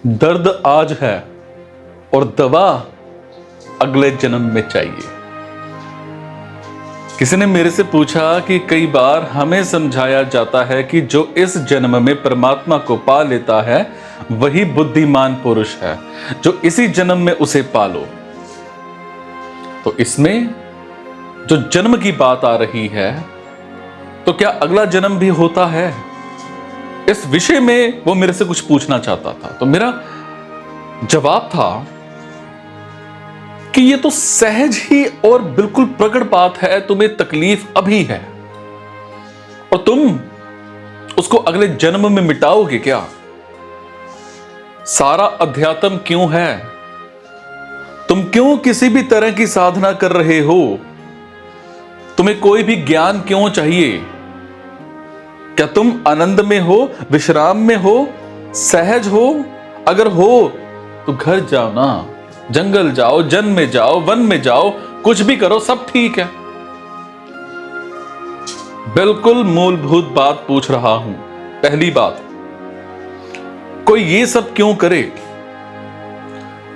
दर्द आज है और दवा अगले जन्म में चाहिए। किसी ने मेरे से पूछा कि कई बार हमें समझाया जाता है कि जो इस जन्म में परमात्मा को पा लेता है वही बुद्धिमान पुरुष है, जो इसी जन्म में उसे पालो। तो इसमें जो जन्म की बात आ रही है, तो क्या अगला जन्म भी होता है? इस विषय में वो मेरे से कुछ पूछना चाहता था। तो मेरा जवाब था कि ये तो सहज ही और बिल्कुल प्रकट बात है, तुम्हें तकलीफ अभी है और तुम उसको अगले जन्म में मिटाओगे क्या? सारा अध्यात्म क्यों है? तुम क्यों किसी भी तरह की साधना कर रहे हो? तुम्हें कोई भी ज्ञान क्यों चाहिए? क्या तुम आनंद में हो, विश्राम में हो, सहज हो? अगर हो तो घर जाओ ना, जंगल जाओ, जन में जाओ, वन में जाओ, कुछ भी करो, सब ठीक है। बिल्कुल मूलभूत बात पूछ रहा हूं। पहली बात, कोई ये सब क्यों करे?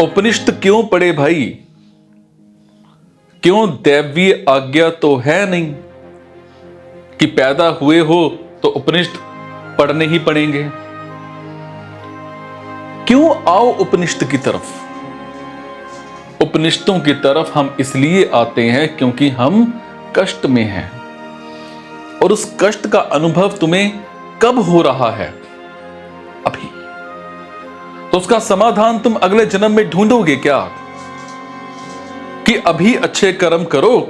उपनिषद क्यों पढ़े भाई? क्यों दैवीय आज्ञा तो है नहीं कि पैदा हुए हो तो उपनिषद पढ़ने ही पड़ेंगे? क्यों आओ उपनिषद की तरफ? उपनिषदों की तरफ हम इसलिए आते हैं क्योंकि हम कष्ट में हैं, और उस कष्ट का अनुभव तुम्हें कब हो रहा है? अभी। तो उसका समाधान तुम अगले जन्म में ढूंढोगे क्या कि अभी अच्छे कर्म करो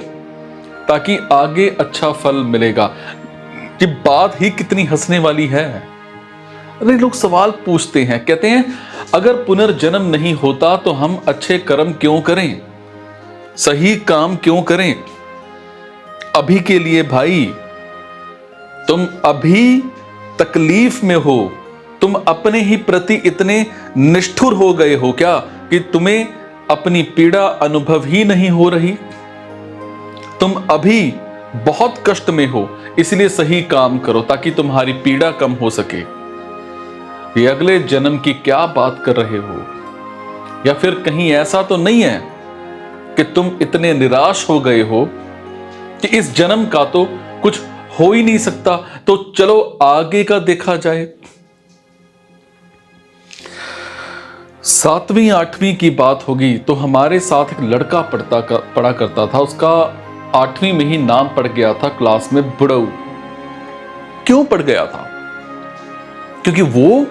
ताकि आगे अच्छा फल मिलेगा? ये बात ही कितनी हंसने वाली है। अरे लोग सवाल पूछते हैं, कहते हैं अगर पुनर्जन्म नहीं होता तो हम अच्छे कर्म क्यों करें, सही काम क्यों करें? अभी के लिए भाई, तुम अभी तकलीफ में हो, तुम अपने ही प्रति इतने निष्ठुर हो गए हो क्या कि तुम्हें अपनी पीड़ा अनुभव ही नहीं हो रही? तुम अभी बहुत कष्ट में हो, इसलिए सही काम करो ताकि तुम्हारी पीड़ा कम हो सके। ये अगले जन्म की क्या बात कर रहे हो? या फिर कहीं ऐसा तो नहीं है कि तुम इतने निराश हो गए हो कि इस जन्म का तो कुछ हो ही नहीं सकता, तो चलो आगे का देखा जाए। 7वीं 8वीं की बात होगी तो हमारे साथ एक लड़का पढ़ा करता था, उसका 8वीं में ही नाम पड़ गया था क्लास में बुड़ऊ। क्यों पड़ गया था? क्योंकि वो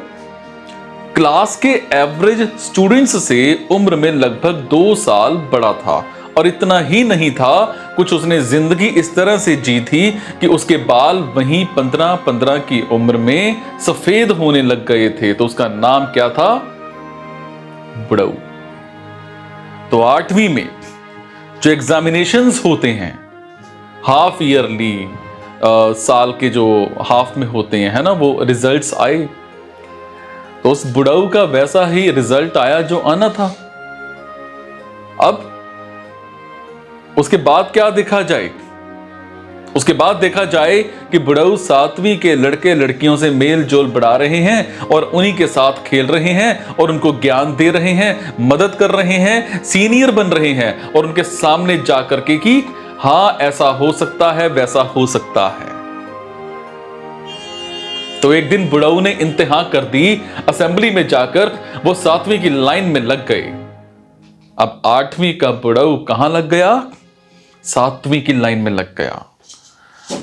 क्लास के एवरेज स्टूडेंट्स से उम्र में लगभग 2 साल बड़ा था, और इतना ही नहीं था, कुछ उसने जिंदगी इस तरह से जी थी कि उसके बाल वहीं 15 की उम्र में सफेद होने लग गए थे। तो उसका नाम क्या था? बुड़ऊ। तो 8वीं में जो एग्जामिनेशंस होते हैं, हाफ ईयरली, साल के जो हाफ में होते हैं, है ना, वो रिजल्ट्स आए, तो उस बुड़ऊ का वैसा ही रिजल्ट आया जो आना था। अब उसके बाद क्या देखा जाए? उसके बाद देखा जाए कि बुड़ऊ 7वीं के लड़के लड़कियों से मेल जोल बढ़ा रहे हैं और उन्हीं के साथ खेल रहे हैं और उनको ज्ञान दे रहे हैं, मदद कर रहे हैं, सीनियर बन रहे हैं, और उनके सामने जाकर के कि हां ऐसा हो सकता है, वैसा हो सकता है। तो एक दिन बुड़ऊ ने इंतहा कर दी, असेंबली में जाकर वो 7वीं की लाइन में लग गए। अब 8वीं का बुड़ऊ कहां लग गया? 7वीं की लाइन में लग गया।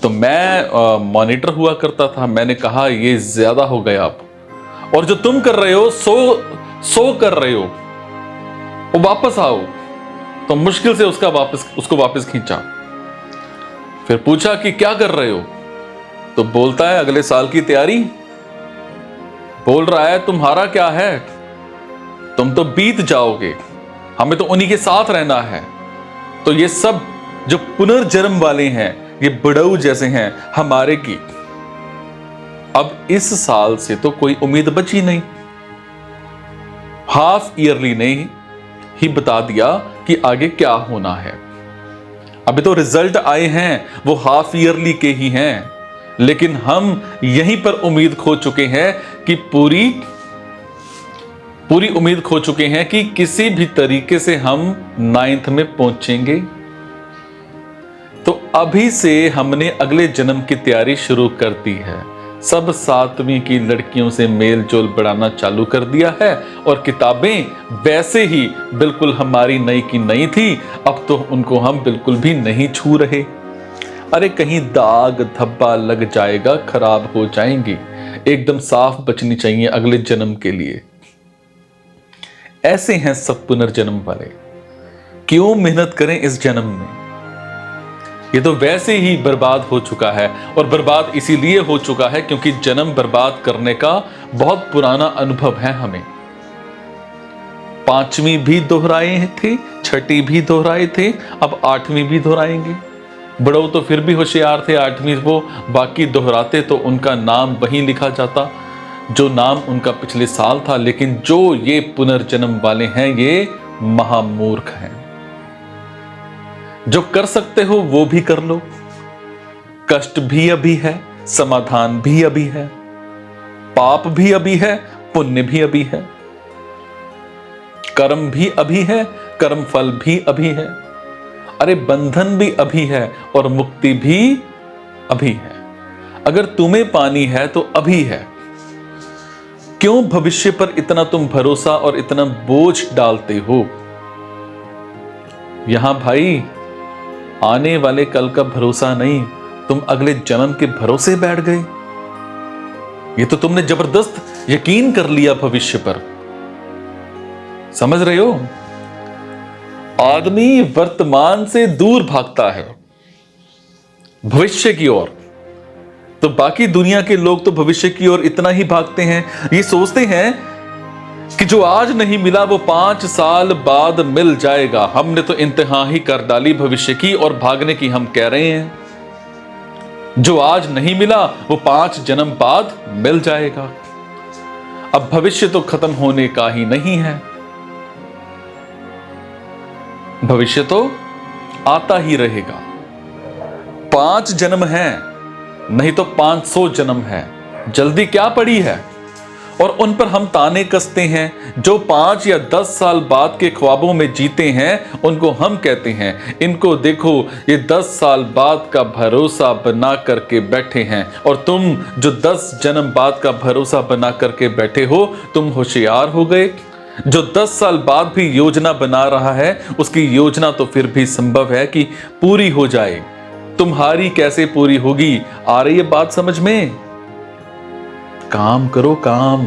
तो मैं मॉनिटर हुआ करता था, मैंने कहा ये ज्यादा हो गया अब, और जो तुम कर रहे हो सो कर रहे हो, वो वापस आओ। तो मुश्किल से उसको वापस खींचा। फिर पूछा कि क्या कर रहे हो? तो बोलता है अगले साल की तैयारी। बोल रहा है तुम्हारा क्या है, तुम तो बीत जाओगे, हमें तो उन्हीं के साथ रहना है। तो ये सब जो पुनर्जन्म वाले हैं, ये बुड़ऊ जैसे हैं हमारे की। अब इस साल से तो कोई उम्मीद बची नहीं। हाफ ईयरली ने ही बता दिया कि आगे क्या होना है। अभी तो रिजल्ट आए हैं, वो हाफ ईयरली के ही हैं, लेकिन हम यहीं पर उम्मीद खो चुके हैं कि पूरी उम्मीद खो चुके हैं कि किसी भी तरीके से हम 9th में पहुंचेंगे। तो अभी से हमने अगले जन्म की तैयारी शुरू कर दी है। सब 7वीं की लड़कियों से मेल जोल बढ़ाना चालू कर दिया है और किताबें वैसे ही बिल्कुल हमारी नई की नई थी, अब तो उनको हम बिल्कुल भी नहीं छू रहे। अरे कहीं दाग धब्बा लग जाएगा, खराब हो जाएंगी, एकदम साफ बचनी चाहिए अगले जन्म के लिए। ऐसे हैं सब पुनर्जन्म वाले, क्यों मेहनत करें इस जन्म में? ये तो वैसे ही बर्बाद हो चुका है, और बर्बाद इसीलिए हो चुका है क्योंकि जन्म बर्बाद करने का बहुत पुराना अनुभव है हमें। 5वीं भी दोहराए थे, 6ठी भी दोहराए थे, अब 8वीं भी दोहराएंगे। बड़ो तो फिर भी होशियार थे, 8वीं वो बाकी दोहराते तो उनका नाम वहीं लिखा जाता जो नाम उनका पिछले साल था। लेकिन जो ये पुनर्जन्म वाले हैं ये महामूर्ख हैं। जो कर सकते हो वो भी कर लो, कष्ट भी अभी है, समाधान भी अभी है, पाप भी अभी है, पुण्य भी अभी है, कर्म भी अभी है, कर्म फल भी अभी है, अरे बंधन भी अभी है और मुक्ति भी अभी है। अगर तुम्हें पानी है तो अभी है। क्यों भविष्य पर इतना तुम भरोसा और इतना बोझ डालते हो? यहां भाई आने वाले कल का भरोसा नहीं, तुम अगले जन्म के भरोसे बैठ गए। ये तो तुमने जबरदस्त यकीन कर लिया भविष्य पर। समझ रहे हो? आदमी वर्तमान से दूर भागता है भविष्य की ओर, तो बाकी दुनिया के लोग तो भविष्य की ओर इतना ही भागते हैं, ये सोचते हैं कि जो आज नहीं मिला वो 5 साल बाद मिल जाएगा। हमने तो इंतहा ही कर डाली भविष्य की और भागने की हम कह रहे हैं। जो आज नहीं मिला वो 5 जन्म बाद मिल जाएगा। अब भविष्य तो खत्म होने का ही नहीं है, भविष्य तो आता ही रहेगा। 5 जन्म हैं, नहीं तो 500 जन्म है, जल्दी क्या पड़ी है? और उन पर हम ताने कसते हैं। जो 5 या 10 साल बाद के ख्वाबों में जीते हैं उनको हम कहते हैं इनको देखो ये 10 साल बाद का भरोसा बना करके बैठे हैं। और तुम जो 10 जन्म बाद का भरोसा बना करके बैठे हो, तुम होशियार हो गए। जो 10 साल बाद भी योजना बना रहा है उसकी योजना तो फिर भी संभव है कि पूरी हो जाए, तुम्हारी कैसे पूरी होगी? आ रही है बात समझ में? काम करो काम।